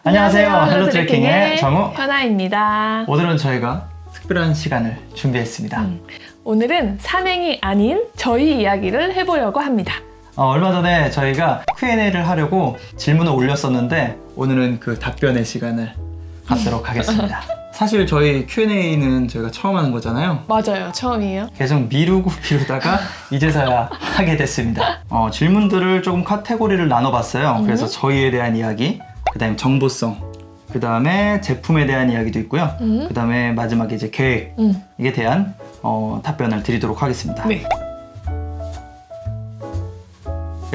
안녕하세요. 헬로 트레킹의 정우 현아입니다. 오늘은 저희가 특별한 시간을 준비했습니다. 오늘은 산행이 아닌 저희 이야기를 해보려고 합니다. 얼마 전에 저희가 Q&A를 하려고 질문을 올렸었는데 오늘은 그 답변의 시간을 갖도록 하겠습니다. 사실 저희 Q&A는 저희가 처음 하는 거잖아요. 맞아요. 처음이에요. 계속 미루고 미루다가 이제서야 하게 됐습니다. 질문들을 조금 카테고리를 나눠봤어요. 그래서 저희에 대한 이야기, 그 다음에 정보성, 그 다음에 제품에 대한 이야기도 있고요. 그 다음에 마지막에 이제 계획에 대한 답변을 드리도록 하겠습니다. 네.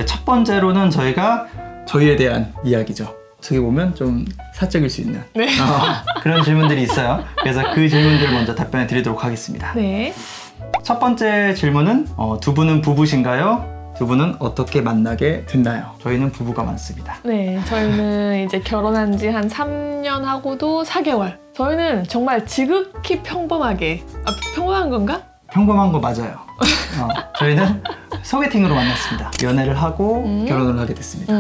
첫 번째로는 저희가 저희에 대한 이야기죠. 어떻게 보면 좀 사적일 수 있는 네. 그런 질문들이 있어요. 그래서 그 질문들을 먼저 답변해 드리도록 하겠습니다. 네. 첫 번째 질문은 두 분은 부부신가요? 두 분은 어떻게 만나게 됐나요? 저희는 부부가 많습니다. 네. 저희는 이제 결혼한 지 한 3년 하고도 4개월. 저희는 정말 지극히 평범하게. 평범한 건가? 평범한 거 맞아요. 저희는 소개팅으로 만났습니다. 연애를 하고 결혼을 하게 됐습니다.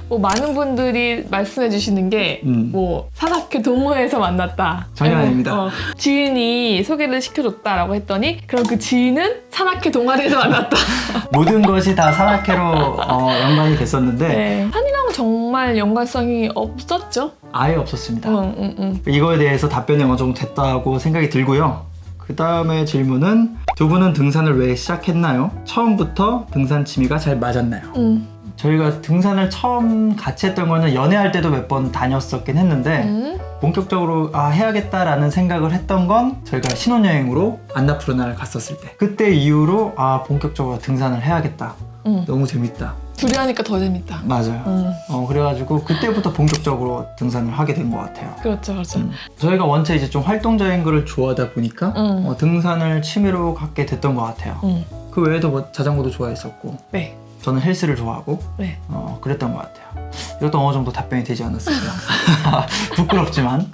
뭐 많은 분들이 말씀해 주시는 게 뭐 산악회 동호회에서 만났다. 전혀 아닙니다. 지인이 소개를 시켜줬다라고 했더니 그럼 그 지인은 산악회 동아리에서 만났다. 모든 것이 다 산악회로 연관이 됐었는데 네. 산이랑은 정말 연관성이 없었죠. 아예 없었습니다. 이거에 대해서 답변이 어느 정도 됐다고 생각이 들고요. 그 다음에 질문은 두 분은 등산을 왜 시작했나요? 처음부터 등산 취미가 잘 맞았나요? 저희가 등산을 처음 같이 했던 거는 연애할 때도 몇 번 다녔었긴 했는데 본격적으로 해야겠다라는 생각을 했던 건 저희가 신혼여행으로 안나푸르나를 갔었을 때 그때 이후로 본격적으로 등산을 해야겠다. 너무 재밌다. 둘이 하니까 더 재밌다. 맞아요. 그래가지고 그때부터 본격적으로 등산을 하게 된 것 같아요. 그렇죠, 그렇죠. 저희가 원체 이제 좀 활동적인 거를 좋아하다 보니까 등산을 취미로 갖게 됐던 것 같아요. 그 외에도 뭐 자전거도 좋아했었고, 네. 저는 헬스를 좋아하고, 네. 그랬던 것 같아요. 이것도 어느 정도 답변이 되지 않았을까. 부끄럽지만.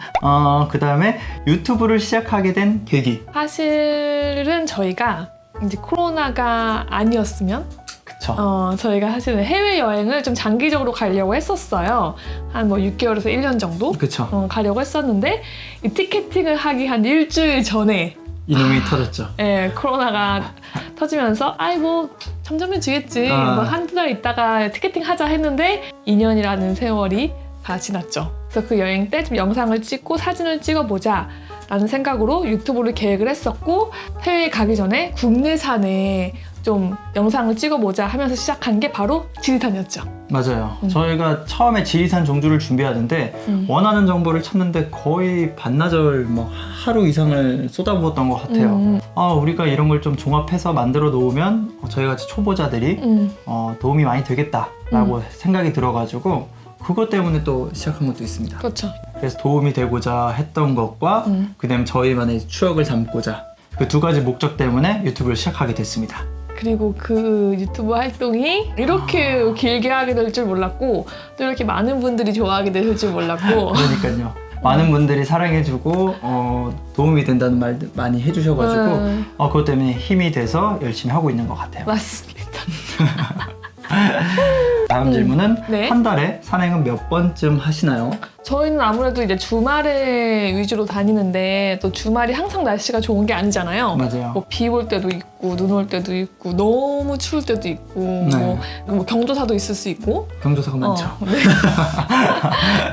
그 다음에 유튜브를 시작하게 된 계기. 사실은 저희가 이제 코로나가 아니었으면 저희가 사실은 해외여행을 좀 장기적으로 가려고 했었어요. 한 뭐 6개월에서 1년 정도 그쵸. 가려고 했었는데 이 티켓팅을 하기 한 일주일 전에 이놈이 터졌죠. 네, 코로나가 터지면서 아이고 잠잠해지겠지. 뭐 한두 달 있다가 티켓팅 하자 했는데 2년이라는 세월이 다 지났죠. 그래서 그 여행 때 좀 영상을 찍고 사진을 찍어보자 라는 생각으로 유튜브를 계획을 했었고 해외에 가기 전에 국내산에 좀 영상을 찍어보자 하면서 시작한 게 바로 지리산이었죠. 맞아요. 저희가 처음에 지리산 종주를 준비하는데 원하는 정보를 찾는데 거의 반나절 뭐 하루 이상을 쏟아부었던 것 같아요. 우리가 이런 걸 좀 종합해서 만들어 놓으면 저희같이 초보자들이 도움이 많이 되겠다라고 생각이 들어가지고 그것 때문에 또 시작한 것도 있습니다. 그렇죠. 그래서 도움이 되고자 했던 것과 그다음에 저희만의 추억을 담고자 그 두 가지 목적 때문에 유튜브를 시작하게 됐습니다. 그리고 그 유튜브 활동이 이렇게 길게 하게 될 줄 몰랐고 또 이렇게 많은 분들이 좋아하게 될 줄 몰랐고 그러니까요. 많은 분들이 사랑해주고 도움이 된다는 말들 많이 해주셔가지고 그것 때문에 힘이 돼서 열심히 하고 있는 것 같아요. 맞습니다. 다음 질문은 네. 한 달에 산행은 몇 번쯤 하시나요? 저희는 아무래도 이제 주말에 위주로 다니는데 또 주말이 항상 날씨가 좋은 게 아니잖아요. 맞아요. 뭐 비 올 때도 있고 눈 올 때도 있고 너무 추울 때도 있고 네. 뭐 경조사도 있을 수 있고 경조사가 많죠. 네.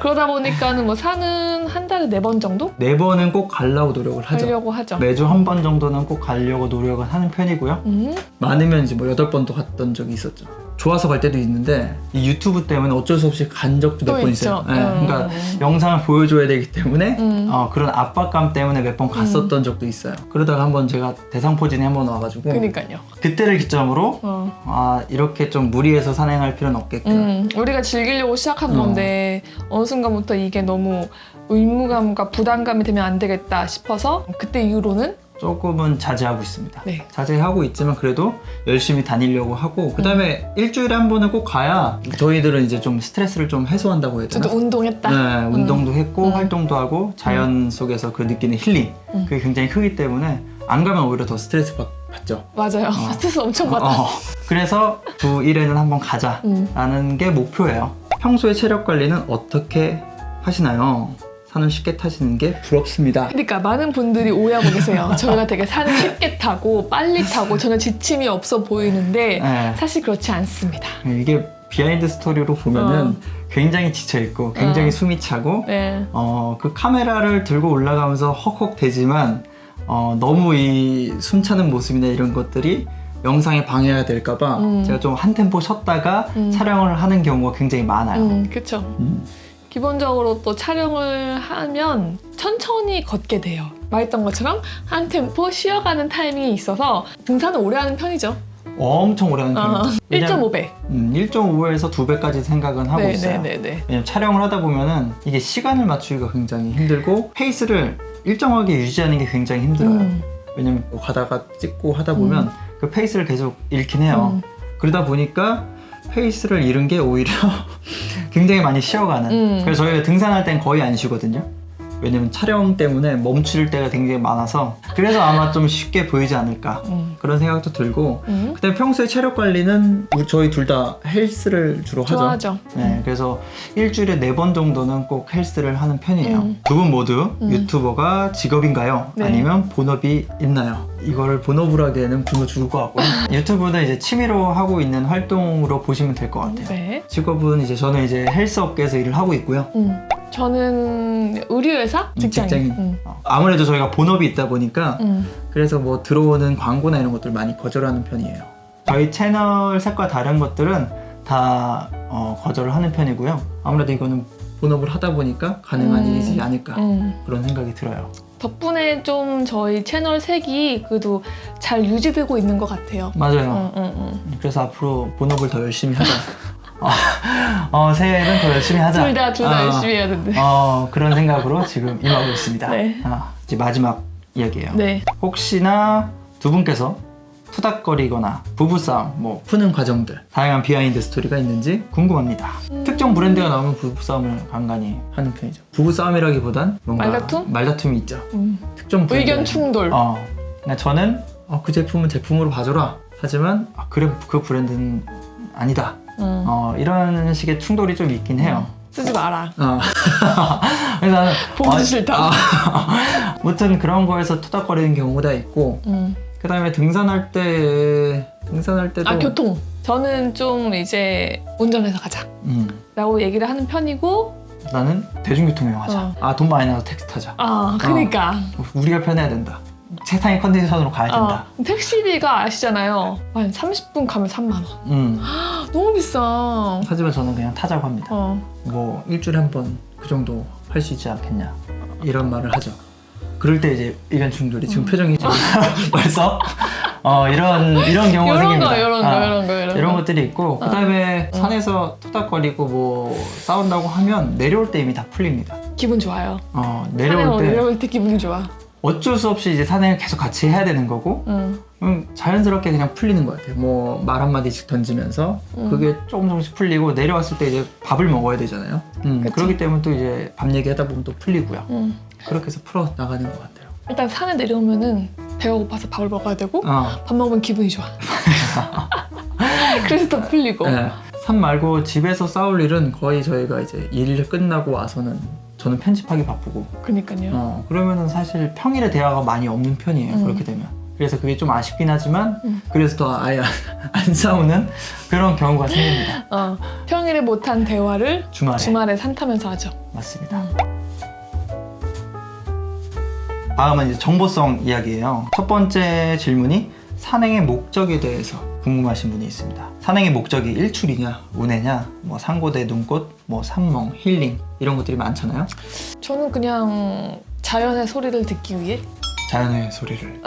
그러다 보니까는 뭐 산은 한 달에 4번 정도? 4번은 꼭 가려고 노력을 하죠. 가려고 하죠. 매주 한 번 정도는 꼭 가려고 노력을 하는 편이고요. 많으면 이제 뭐 8번도 갔던 적이 있었죠. 좋아서 갈 때도 있는데 이 유튜브 때문에 어쩔 수 없이 간 적도 몇 번 있어요. 네, 그러니까 영상을 보여줘야 되기 때문에 그런 압박감 때문에 몇 번 갔었던 적도 있어요. 그러다가 한번 제가 대상포진에 한번 와가지고 그러니까요. 그때를 기점으로 이렇게 좀 무리해서 산행할 필요는 없겠구나. 우리가 즐기려고 시작한 건데 어느 순간부터 이게 너무 의무감과 부담감이 되면 안 되겠다 싶어서 그때 이후로는 조금은 자제하고 있습니다. 네. 자제하고 있지만 그래도 열심히 다니려고 하고 그 다음에 일주일에 한 번은 꼭 가야 저희들은 이제 좀 스트레스를 좀 해소한다고 해야 되나? 저도 운동했다. 네, 운동도 했고 활동도 하고 자연 속에서 그 느끼는 힐링 그게 굉장히 크기 때문에 안 가면 오히려 더 스트레스 받죠. 맞아요. 스트레스 엄청 받아. 그래서 주 1회는 한번 가자라는 게 목표예요. 평소에 체력 관리는 어떻게 하시나요? 산을 쉽게 타시는 게 부럽습니다. 그러니까 많은 분들이 오해하고 계세요. 저희가 되게 산을 쉽게 타고 빨리 타고 전혀 지침이 없어 보이는데 네. 사실 그렇지 않습니다. 이게 비하인드 스토리로 보면은 굉장히 지쳐있고 굉장히 숨이 차고 네. 그 카메라를 들고 올라가면서 헉헉대지만 너무 이 숨차는 모습이나 이런 것들이 영상에 방해가 될까봐 제가 좀 한 템포 쉬었다가 촬영을 하는 경우가 굉장히 많아요. 그렇죠. 기본적으로 또 촬영을 하면 천천히 걷게 돼요. 말했던 것처럼 한 템포 쉬어가는 타이밍이 있어서 등산을 오래 하는 편이죠. 엄청 오래 하는 편이죠. 1.5배. 1.5에서 2배까지 생각은 하고 있어요. 네네네. 왜냐면 촬영을 하다 보면은 이게 시간을 맞추기가 굉장히 힘들고 페이스를 일정하게 유지하는 게 굉장히 힘들어요. 왜냐면 가다가 찍고 하다 보면 그 페이스를 계속 잃긴 해요. 그러다 보니까 페이스를 잃은 게 오히려 굉장히 많이 쉬어가는. 그래서 저희가 등산할 땐 거의 안 쉬거든요. 왜냐면 촬영 때문에 멈출 때가 굉장히 많아서 그래서 아마 좀 쉽게 보이지 않을까 그런 생각도 들고 그다음에 평소에 체력 관리는 저희 둘 다 헬스를 주로 하죠. 좋아하죠. 네, 그래서 일주일에 4번 정도는 꼭 헬스를 하는 편이에요. 두 분 모두 유튜버가 직업인가요? 네. 아니면 본업이 있나요? 이거를 본업으로 하기에는 굶어 죽을 것 같고요. 유튜브는 이제 취미로 하고 있는 활동으로 보시면 될 것 같아요. 네. 직업은 이제 저는 이제 헬스 업계에서 일을 하고 있고요. 저는 의류회사 직장인. 아무래도 저희가 본업이 있다 보니까 그래서 뭐 들어오는 광고나 이런 것들 많이 거절하는 편이에요. 저희 채널 색과 다른 것들은 다 거절을 하는 편이고요. 아무래도 이거는 본업을 하다 보니까 가능한 일이지 않을까 그런 생각이 들어요. 덕분에 좀 저희 채널 색이 그래도 잘 유지되고 있는 것 같아요. 맞아요. 그래서 앞으로 본업을 더 열심히 하자. 새해에는 더 열심히 하자. 둘 다 열심히 해야 된대. 그런 생각으로 지금 임하고 있습니다. 네. 이제 마지막 이야기예요. 네. 혹시나 두 분께서 투닥거리거나 부부싸움, 뭐 푸는 과정들, 다양한 비하인드 스토리가 있는지 궁금합니다. 특정 브랜드가 나오면 부부싸움을 간간히 하는 편이죠. 부부싸움이라기보단 뭔가 말다툼이 있죠. 특정 브랜드 의견 충돌. 그러니까 저는 그 제품은 제품으로 봐줘라. 하지만 그래 그 브랜드는 아니다. 이런 식의 충돌이 좀 있긴 해요. 쓰지 마라. 그래서 나는 보기 싫다. 아무튼 그런 거에서 투닥거리는 경우가 있고 그 다음에 등산할 때도 교통. 저는 좀 이제 운전해서 가자 라고 얘기를 하는 편이고 나는 대중교통 이용하자. 돈 많이 나서 택시 타자. 그러니까 우리가 편해야 된다. 세상의 컨디션으로 가야 된다. 택시비가 아시잖아요. 한 30분 가면 3만 원. 너무 비싸. 하지만 저는 그냥 타자고 합니다. 뭐 일주일에 한 번 그 정도 할 수 있지 않겠냐 이런 말을 하죠. 그럴 때 이제 의견 충돌이 지금 표정이 좀 벌써 이런 경우가 생깁니다. 이런 것들이 있고 그다음에 산에서 토닥거리고 뭐 싸운다고 하면 내려올 때 이미 다 풀립니다. 기분 좋아요. 내려올 때 기분이 좋아. 어쩔 수 없이 이제 산행을 계속 같이 해야 되는 거고 자연스럽게 그냥 풀리는 것 같아요. 뭐 말 한마디씩 던지면서 그게 조금씩 풀리고 내려왔을 때 이제 밥을 먹어야 되잖아요. 그렇기 때문에 또 이제 밥 얘기하다 보면 또 풀리고요. 그렇게 해서 풀어 나가는 것 같아요. 일단 산에 내려오면은 배가 고파서 밥을 먹어야 되고 밥 먹으면 기분이 좋아. 그래서 더 풀리고. 네. 산 말고 집에서 싸울 일은 거의 저희가 이제 일 끝나고 와서는 저는 편집하기 바쁘고. 그러니까요. 그러면은 사실 평일에 대화가 많이 없는 편이에요. 그렇게 되면. 그래서 그게 좀 아쉽긴 하지만 그래서 더 아예 안 싸우는 그런 경우가 생깁니다. 평일에 못한 대화를 주말에 산 타면서 하죠. 맞습니다. 다음은 이제 정보성 이야기예요. 첫 번째 질문이 산행의 목적에 대해서 궁금하신 분이 있습니다. 산행의 목적이 일출이냐, 운해냐, 뭐 상고대 눈꽃, 뭐 산멍, 힐링 이런 것들이 많잖아요. 저는 그냥 자연의 소리를 듣기 위해. 자연의 소리를.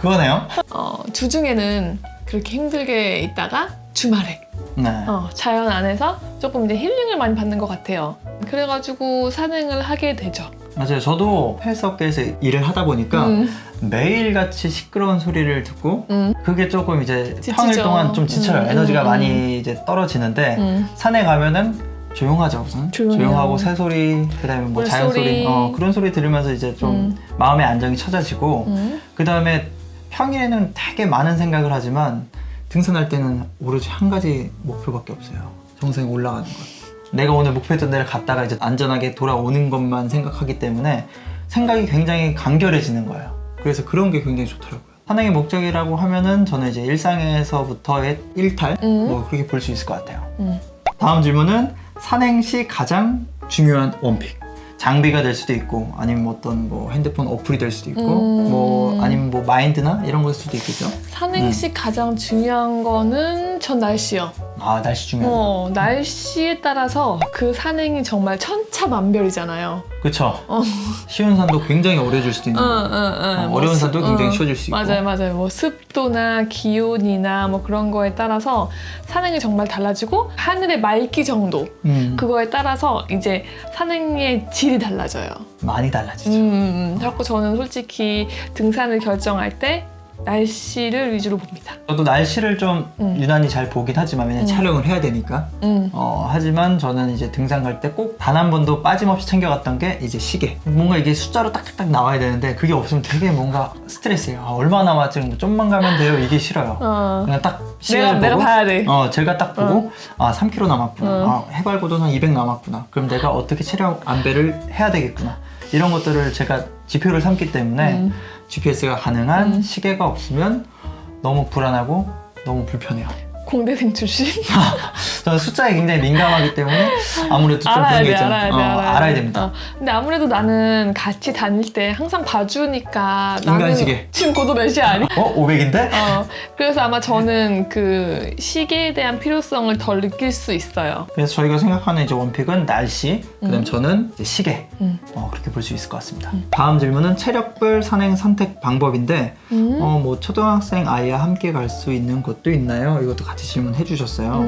그거네요. 주중에는 그렇게 힘들게 있다가 주말에 네. 자연 안에서 조금 이제 힐링을 많이 받는 것 같아요. 그래가지고 산행을 하게 되죠. 맞아요. 저도 헬스업계에서 일을 하다 보니까 매일같이 시끄러운 소리를 듣고 그게 조금 이제 지치죠. 평일 동안 좀 지쳐요. 에너지가 많이 이제 떨어지는데 산에 가면은 조용하죠. 우선 조용하고 새소리, 그다음에 뭐 자연소리 그런 소리 들으면서 이제 좀 마음의 안정이 찾아지고 그다음에 평일에는 되게 많은 생각을 하지만 등산할 때는 오로지 한 가지 목표밖에 없어요. 정상에 올라가는 것. 내가 오늘 목표했던 데를 갔다가 이제 안전하게 돌아오는 것만 생각하기 때문에 생각이 굉장히 간결해지는 거예요. 그래서 그런 게 굉장히 좋더라고요. 산행의 목적이라고 하면은 저는 이제 일상에서부터의 일탈 뭐 그렇게 볼 수 있을 것 같아요. 다음 질문은 산행 시 가장 중요한 원픽. 장비가 될 수도 있고 아니면 어떤 뭐 핸드폰 어플이 될 수도 있고 뭐 아니면 뭐 마인드나 이런 걸 수도 있겠죠. 산행 시 가장 중요한 거는 전 날씨요. 아, 날씨 중요하죠. 날씨에 따라서 그 산행이 정말 천차만별이잖아요. 그쵸. 쉬운 산도 굉장히 어려워질 수도 있는 거고 어려운 산도 굉장히 쉬워질 수 있고. 맞아요. 뭐 습도나 기온이나 뭐 그런 거에 따라서 산행이 정말 달라지고 하늘의 맑기 정도 그거에 따라서 이제 산행의 질이 달라져요. 많이 달라지죠. 그래서 저는 솔직히 등산을 결정할 때 날씨를 위주로 봅니다. 저도 날씨를 좀 유난히 잘 보긴 하지만 왜냐면 촬영을 해야 되니까 하지만 저는 이제 등산 갈 때 꼭 단 한 번도 빠짐없이 챙겨갔던 게 이제 시계. 뭔가 이게 숫자로 딱딱딱 나와야 되는데 그게 없으면 되게 뭔가 스트레스예요. 얼마 남았지? 좀만 가면 돼요. 이게 싫어요. 그냥 딱 시계를 내가 보고 봐야 돼. 제가 딱 보고 3km 남았구나. 해발고도는 한 200 남았구나. 그럼 내가 어떻게 체력 안배를 해야 되겠구나. 이런 것들을 제가 지표를 삼기 때문에 GPS가 가능한 시계가 없으면 너무 불안하고 너무 불편해요. 공대생 출신? 저는 숫자에 굉장히 민감하기 때문에 아무래도 좀 그런 게 있잖아요. 알아야 됩니다. 근데 아무래도 나는 같이 다닐 때 항상 봐주니까 인간 시계. 지금 고도 몇이야 아니? 500인데? 그래서 아마 저는 그 시계에 대한 필요성을 덜 느낄 수 있어요. 그래서 저희가 생각하는 이제 원픽은 날씨, 그다음 저는 이제 시계. 그렇게 볼 수 있을 것 같습니다. 다음 질문은 체력별 산행 선택 방법인데 뭐 초등학생 아이와 함께 갈 수 있는 곳도 있나요? 이것도 같이 질문해 주셨어요.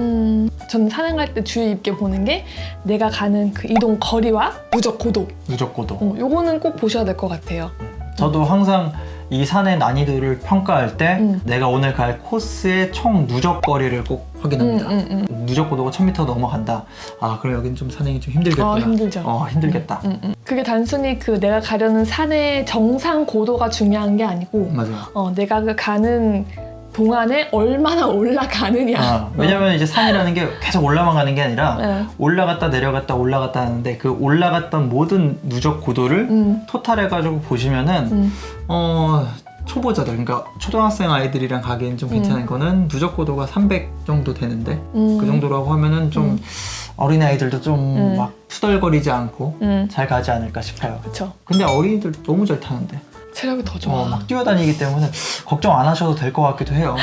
저는 산행할 때 주의 깊게 보는 게 내가 가는 그 이동 거리와 누적 고도. 누적 고도. 요거는 꼭 보셔야 될 것 같아요. 저도 항상 이 산의 난이도를 평가할 때 내가 오늘 갈 코스의 총 누적 거리를 꼭 확인합니다. 누적 고도가 1000m 넘어간다. 그럼 여긴 좀 산행이 좀 힘들겠구나. 힘들죠. 힘들겠다. 그게 단순히 그 내가 가려는 산의 정상 고도가 중요한 게 아니고 맞아요. 내가 그 가는 동안에 얼마나 올라가느냐. 왜냐면 이제 산이라는 게 계속 올라만 가는 게 아니라 올라갔다 내려갔다 올라갔다 하는데 그 올라갔던 모든 누적 고도를 토탈해가지고 보시면은 초보자들, 그러니까 초등학생 아이들이랑 가기엔 좀 괜찮은 거는 누적 고도가 300 정도 되는데 그 정도라고 하면은 좀 어린 아이들도 좀 막 투덜거리지 않고 잘 가지 않을까 싶어요. 그쵸. 근데 어린이들 너무 잘 타는데. 체력이 더 좋아. 막 뛰어다니기 때문에 걱정 안 하셔도 될 것 같기도 해요.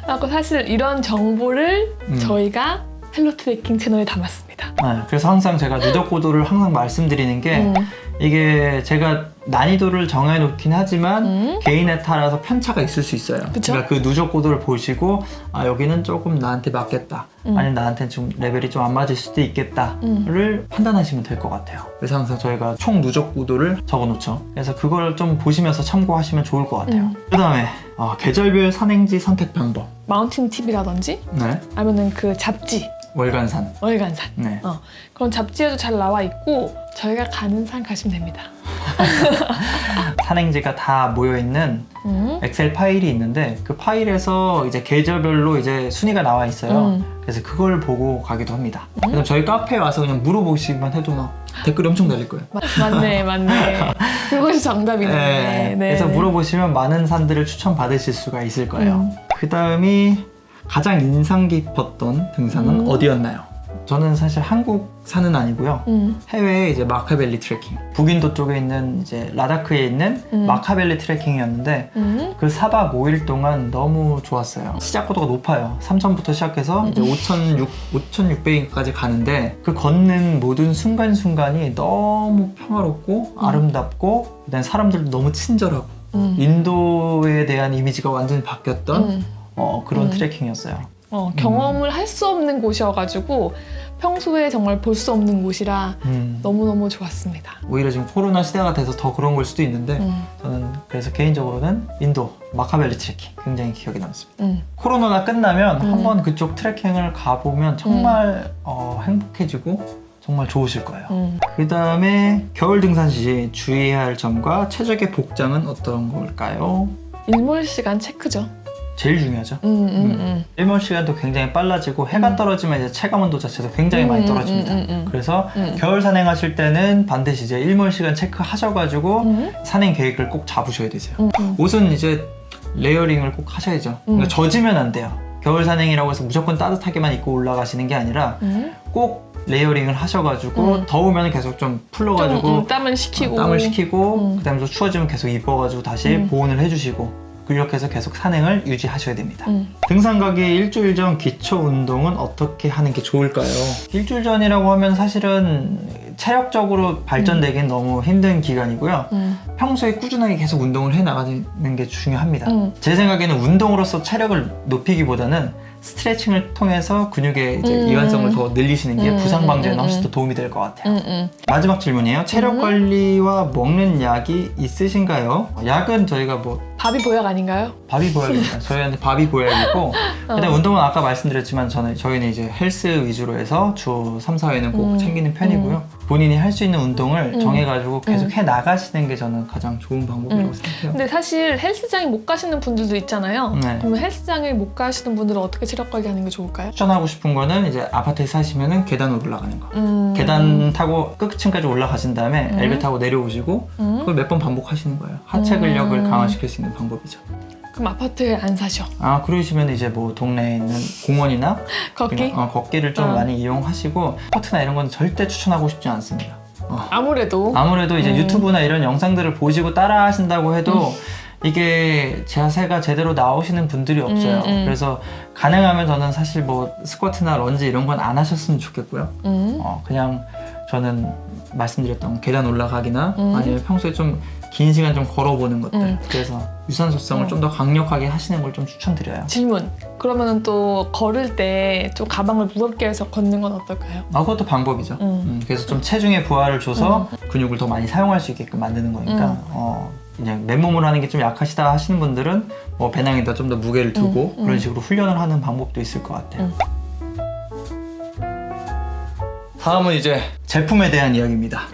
하고 사실 이런 정보를 저희가 헬로 트레킹 채널에 담았습니다. 그래서 항상 제가 누적 고도를 항상 말씀드리는 게 이게 제가 난이도를 정해놓긴 하지만 개인에 따라서 편차가 있을 수 있어요. 그쵸? 그러니까 그 누적 고도를 보시고 여기는 조금 나한테 맞겠다. 아니면 나한테는 좀 레벨이 좀 안 맞을 수도 있겠다를 판단하시면 될 것 같아요. 그래서 항상 저희가 총 누적 고도를 적어놓죠. 그래서 그걸 좀 보시면서 참고하시면 좋을 것 같아요. 그 다음에 계절별 산행지 선택 방법. 마운틴 팁이라든지 아니면은 그 잡지. 월간산. 네. 그런 잡지에도 잘 나와 있고 저희가 가는 산 가시면 됩니다. 산행지가 다 모여있는 엑셀 파일이 있는데 그 파일에서 이제 계절별로 이제 순위가 나와 있어요. 그래서 그걸 보고 가기도 합니다. 그럼 저희 카페에 와서 그냥 물어보시기만 해도 막 댓글이 엄청 달릴 거예요. 맞네. 그것이 정답이네. 네. 그래서 물어보시면 많은 산들을 추천받으실 수가 있을 거예요. 그 다음이 가장 인상 깊었던 등산은 어디였나요? 저는 사실 한국 산은 아니고요. 해외에 이제 마카벨리 트레킹. 북인도 쪽에 있는 이제 라다크에 있는 마카벨리 트레킹이었는데 그 4박 5일 동안 너무 좋았어요. 시작 고도가 높아요. 3000부터 시작해서 이제 5600까지 가는데 그 걷는 모든 순간순간이 너무 평화롭고 아름답고 그다음에 사람들도 너무 친절하고 인도에 대한 이미지가 완전히 바뀌었던 그런 트레킹이었어요. 경험을 할 수 없는 곳이어가지고 평소에 정말 볼 수 없는 곳이라 너무너무 좋았습니다. 오히려 지금 코로나 시대가 돼서 더 그런 걸 수도 있는데 저는 그래서 개인적으로는 인도 마카벨리 트레킹 굉장히 기억에 남습니다. 코로나가 끝나면 한번 그쪽 트레킹을 가보면 정말 행복해지고 정말 좋으실 거예요. 그 다음에 겨울 등산 시 주의해야 할 점과 최적의 복장은 어떤 걸까요? 일몰 시간 체크죠. 제일 중요하죠. 일몰 시간도 굉장히 빨라지고 해가 떨어지면 이제 체감 온도 자체도 굉장히 많이 떨어집니다. 그래서 겨울 산행하실 때는 반드시 이제 일몰 시간 체크하셔가지고 산행 계획을 꼭 잡으셔야 되세요. 옷은 이제 레이어링을 꼭 하셔야죠. 그러니까 젖으면 안 돼요. 겨울 산행이라고 해서 무조건 따뜻하게만 입고 올라가시는 게 아니라 꼭 레이어링을 하셔가지고 더우면 계속 좀 풀러가지고 땀을 식히고 그다음에 또 추워지면 계속 입어가지고 다시 보온을 해주시고 이렇게 해서 계속 산행을 유지하셔야 됩니다. 등산 가기 일주일 전 기초 운동은 어떻게 하는 게 좋을까요? 일주일 전이라고 하면 사실은 체력적으로 발전되기는 너무 힘든 기간이고요. 평소에 꾸준하게 계속 운동을 해 나가는 게 중요합니다. 제 생각에는 운동으로서 체력을 높이기보다는 스트레칭을 통해서 근육의 이제 이완성을 더 늘리시는 게 부상 방지에는 훨씬 더 도움이 될 것 같아요. 마지막 질문이에요. 체력 관리와 먹는 약이 있으신가요? 약은 저희가 뭐 밥이 보약 아닌가요? 밥이 보약입니다. 저희한테 밥이 보약이고 일단 운동은 아까 말씀드렸지만 저희는 이제 헬스 위주로 해서 주 3, 4회는 꼭 챙기는 편이고요. 본인이 할 수 있는 운동을 정해가지고 계속 해 나가시는 게 저는 가장 좋은 방법이라고 생각해요. 근데 사실 헬스장에 못 가시는 분들도 있잖아요. 네. 그러면 헬스장에 못 가시는 분들은 어떻게 체력 관리하는 게 좋을까요? 추천하고 싶은 거는 이제 아파트에 사시면은 계단으로 올라가는 거. 계단 타고 끝층까지 올라가신 다음에 엘베 타고 내려오시고 그걸 몇 번 반복하시는 거예요. 하체 근력을 강화시킬 수 있는 방법이죠. 그럼 아파트에 안 사셔? 아, 그러시면 이제 뭐 동네에 있는 공원이나 걷기? 걷기를 좀 많이 이용하시고 아파트나 이런 건 절대 추천하고 싶지 않습니다. 아무래도 이제 유튜브나 이런 영상들을 보시고 따라 하신다고 해도 이게 자세가 제대로 나오시는 분들이 없어요. 그래서 가능하면 저는 사실 뭐 스쿼트나 런지 이런 건 안 하셨으면 좋겠고요. 그냥 저는 말씀드렸던 계단 올라가기나 아니면 평소에 좀 긴 시간 좀 걸어보는 것들. 그래서 유산소성을 좀 더 강력하게 하시는 걸 좀 추천드려요. 질문. 그러면은 또 걸을 때 좀 가방을 무겁게 해서 걷는 건 어떨까요? 그것도 방법이죠. 그래서 좀 체중에 부하를 줘서 근육을 더 많이 사용할 수 있게끔 만드는 거니까 그냥 맨몸으로 하는 게 좀 약하시다 하시는 분들은 뭐 배낭에다 좀 더 무게를 두고 그런 식으로 훈련을 하는 방법도 있을 것 같아요. 다음은 이제 제품에 대한 이야기입니다.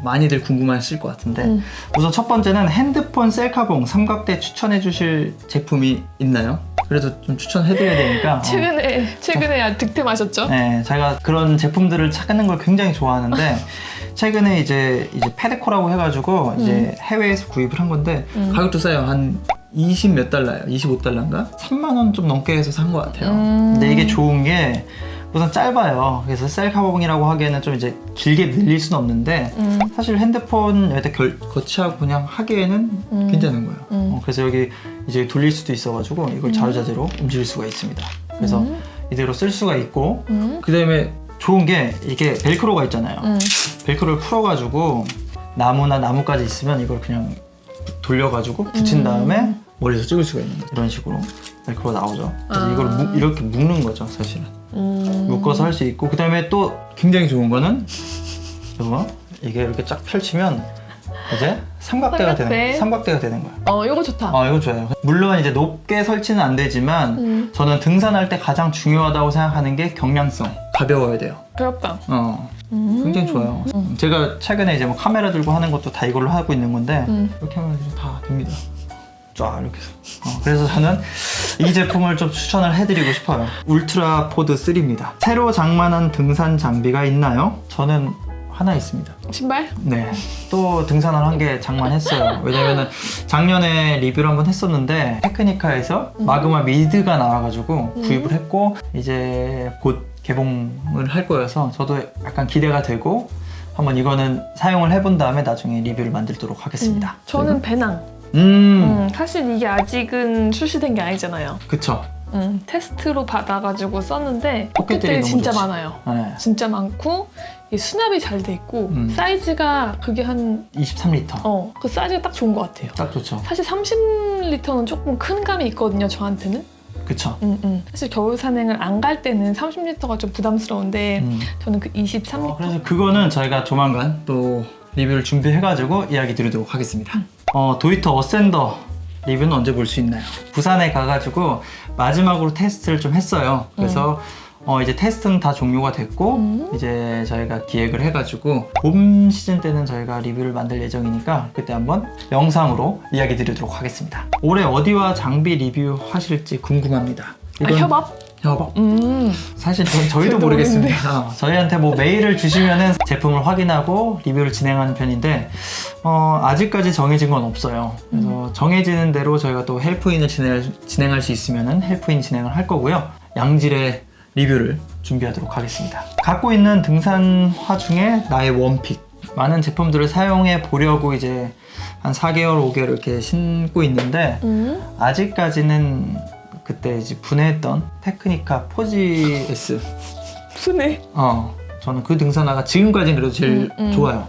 많이들 궁금하실 것 같은데 우선 첫 번째는 핸드폰 셀카봉 삼각대 추천해 주실 제품이 있나요? 그래도 좀 추천해드려야 되니까 최근에 득템하셨죠? 네, 제가 그런 제품들을 찾는 걸 굉장히 좋아하는데 최근에 이제 패드코라고 해가지고 이제 해외에서 구입을 한 건데 가격도 싸요. 한 20 몇 달러예요. 25달러인가? 3만 원 좀 넘게 해서 산 것 같아요. 근데 이게 좋은 게 우선 짧아요. 그래서 셀카봉이라고 하기에는 좀 이제 길게 늘릴 수는 없는데 사실 핸드폰 여기다 거치하고 그냥 하기에는 괜찮은 거예요. 그래서 여기 이제 돌릴 수도 있어가지고 이걸 자유자재로 움직일 수가 있습니다. 그래서 이대로 쓸 수가 있고 그 다음에 좋은 게 이게 벨크로가 있잖아요. 벨크로를 풀어가지고 나무나 나뭇가지 있으면 이걸 그냥 돌려가지고 붙인 다음에 멀리서 찍을 수가 있는 거예요. 이런 식으로 벨크로 나오죠. 그래서 이걸 이렇게 묶는 거죠, 사실은. 묶어서 할 수 있고 그 다음에 또 굉장히 좋은 거는 이게 이렇게 쫙 펼치면 이제 삼각대가 되는 거야. 이거 좋다. 이거 좋아요. 물론 이제 높게 설치는 안 되지만 저는 등산할 때 가장 중요하다고 생각하는 게 경량성. 가벼워야 돼요. 가볍다. 굉장히 좋아요. 제가 최근에 이제 뭐 카메라 들고 하는 것도 다 이걸로 하고 있는 건데 이렇게 하면 다 됩니다. 쫙 이렇게 해서. 그래서 저는 이 제품을 좀 추천을 해드리고 싶어요. 울트라 포드 3입니다. 새로 장만한 등산 장비가 있나요? 저는 하나 있습니다. 신발? 네. 또 등산을 한 개 장만했어요. 왜냐면은 작년에 리뷰를 한번 했었는데 테크니카에서 마그마 미드가 나와가지고 구입을 했고 이제 곧 개봉을 할 거여서 저도 약간 기대가 되고 한번 이거는 사용을 해본 다음에 나중에 리뷰를 만들도록 하겠습니다. 저는 배낭. 사실 이게 아직은 출시된 게 아니잖아요. 그쵸. 테스트로 받아가지고 썼는데 포켓들이 포켓들이 진짜 좋지. 많아요. 네. 진짜 많고 이게 수납이 잘 돼 있고 사이즈가 그게 한 23리터. 그 사이즈가 딱 좋은 것 같아요. 딱 좋죠. 사실 30리터는 조금 큰 감이 있거든요, 저한테는. 그쵸. 사실 겨울 산행을 안 갈 때는 30리터가 좀 부담스러운데 저는 그 23리터. 그래서 그거는 저희가 조만간 또 리뷰를 준비해가지고 이야기 드리도록 하겠습니다. 도이터 어센더 리뷰는 언제 볼 수 있나요? 부산에 가가지고 마지막으로 테스트를 좀 했어요. 그래서 이제 테스트는 다 종료가 됐고 이제 저희가 기획을 해가지고 봄 시즌 때는 저희가 리뷰를 만들 예정이니까 그때 한번 영상으로 이야기 드리도록 하겠습니다. 올해 어디와 장비 리뷰 하실지 궁금합니다. 협업? 협업. 사실 저희도 모르겠습니다. 저희한테 뭐 메일을 주시면은 제품을 확인하고 리뷰를 진행하는 편인데 아직까지 정해진 건 없어요. 그래서 정해지는 대로 저희가 또 헬프인을 진행할 수 있으면은 헬프인 진행을 할 거고요. 양질의 리뷰를 준비하도록 하겠습니다. 갖고 있는 등산화 중에 나의 원픽. 많은 제품들을 사용해 보려고 이제 한 4개월, 5개월 이렇게 신고 있는데 아직까지는 그때 이제 분해했던 테크니카 포지 S. 분해? 저는 그 등산화가 지금까지는 그래도 제일 좋아요.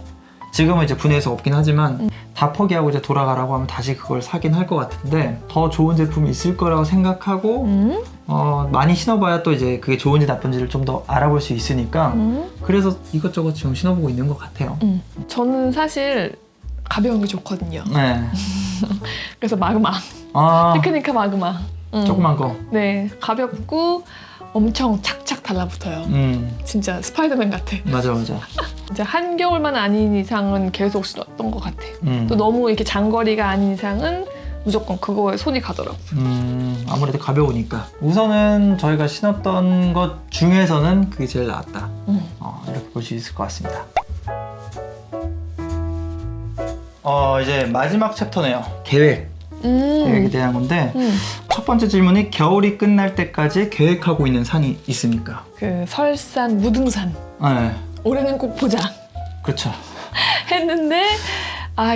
지금은 이제 분해해서 없긴 하지만 다 포기하고 이제 돌아가라고 하면 다시 그걸 사긴 할 것 같은데 더 좋은 제품이 있을 거라고 생각하고 많이 신어봐야 또 이제 그게 좋은지 나쁜지를 좀 더 알아볼 수 있으니까 그래서 이것저것 지금 신어보고 있는 것 같아요. 저는 사실 가벼운 게 좋거든요. 네. 그래서 마그마. 테크니카 마그마. 조그만 거. 네, 가볍고 엄청 착착 달라붙어요. 진짜 스파이더맨 같아. 맞아. 이제 한겨울만 아닌 이상은 계속 신었던 것 같아. 또 너무 이렇게 장거리가 아닌 이상은 무조건 그거에 손이 가더라고. 아무래도 가벼우니까. 우선은 저희가 신었던 것 중에서는 그게 제일 나았다. 이렇게 볼 수 있을 것 같습니다. 이제 마지막 챕터네요. 계획에 대한 건데 첫 번째 질문이 겨울이 끝날 때까지 계획하고 있는 산이 있습니까? 그 설산, 무등산. 네. 올해는 꼭 보자. 그렇죠. 했는데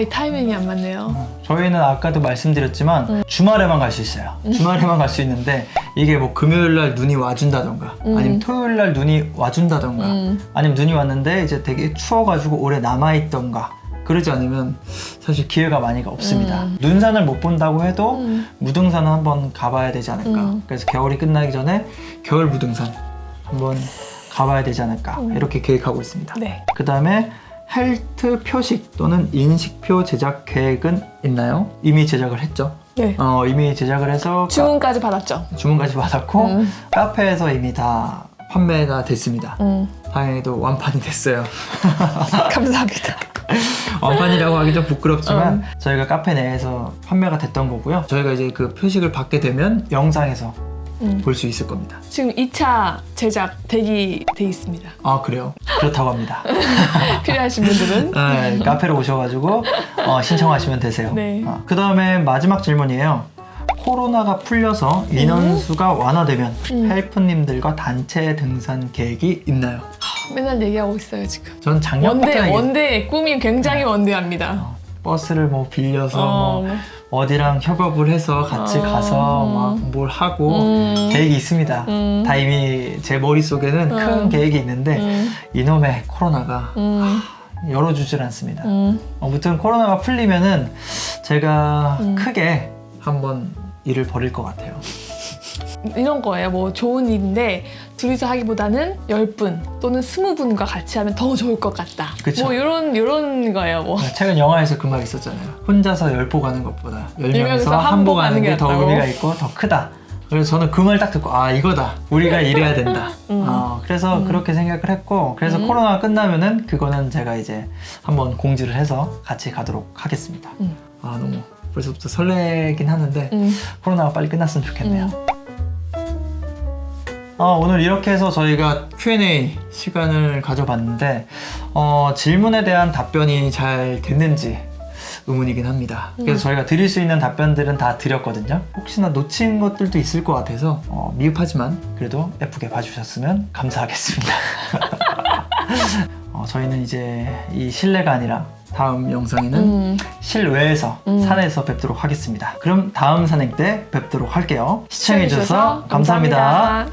이 타이밍이 안 맞네요. 저희는 아까도 말씀드렸지만 주말에만 갈 수 있어요. 주말에만 갈 수 있는데 이게 뭐 금요일날 눈이 와준다던가 아니면 토요일날 눈이 와준다던가 아니면 눈이 왔는데 이제 되게 추워가지고 오래 남아있던가 그러지 않으면 사실 기회가 많이가 없습니다. 눈산을 못 본다고 해도 무등산은 한번 가봐야 되지 않을까. 그래서 겨울이 끝나기 전에 겨울 무등산 한번 가봐야 되지 않을까 이렇게 계획하고 있습니다. 네. 그 다음에 헬트 표식 또는 인식표 제작 계획은 있나요? 이미 제작을 했죠. 네. 이미 제작을 해서 주문까지 받았죠. 주문까지 받았고 카페에서 이미 다 판매가 됐습니다. 다행히도 완판이 됐어요. 감사합니다. 완판이라고 하기 좀 부끄럽지만 저희가 카페 내에서 판매가 됐던 거고요. 저희가 이제 그 표식을 받게 되면 영상에서 볼 수 있을 겁니다. 지금 2차 제작 대기돼 있습니다. 그래요? 그렇다고 합니다. 필요하신 분들은 네, 카페로 오셔가지고 신청하시면 되세요. 네. 그 다음에 마지막 질문이에요. 코로나가 풀려서 인원수가 완화되면 헬프님들과 단체 등산 계획이 있나요? 맨날 얘기하고 있어요 지금. 전 작년부터 원대의 꿈이 굉장히 원대합니다. 버스를 뭐 빌려서 어디랑 협업을 해서 같이 가서 막 뭘 하고 계획이 있습니다. 다 이미 제 머릿속에는 큰 계획이 있는데 이놈의 코로나가 열어주질 않습니다. 아무튼 코로나가 풀리면은 제가 크게 한번 일을 벌일 것 같아요. 이런 거예요. 뭐 좋은 일인데 둘이서 하기보다는 10분 또는 20분과 같이 하면 더 좋을 것 같다. 그쵸. 뭐 이런 거예요. 뭐. 최근 영화에서 그 말 있었잖아요. 혼자서 10보 가는 것보다 10명이서 한 보 가는 게 더 의미가 있고 더 크다. 그래서 저는 그 말 딱 듣고 이거다. 우리가 이래야 된다. 그래서 그렇게 생각을 했고 그래서 코로나가 끝나면은 그거는 제가 이제 한번 공지를 해서 같이 가도록 하겠습니다. 너무 벌써부터 설레긴 하는데 코로나가 빨리 끝났으면 좋겠네요. 오늘 이렇게 해서 저희가 Q&A 시간을 가져봤는데 질문에 대한 답변이 잘 됐는지 의문이긴 합니다. 그래서 저희가 드릴 수 있는 답변들은 다 드렸거든요. 혹시나 놓친 것들도 있을 것 같아서 미흡하지만 그래도 예쁘게 봐주셨으면 감사하겠습니다. 저희는 이제 이 실내가 아니라 다음 영상에는 실외에서 산에서 뵙도록 하겠습니다. 그럼 다음 산행 때 뵙도록 할게요. 시청해주셔서 감사합니다.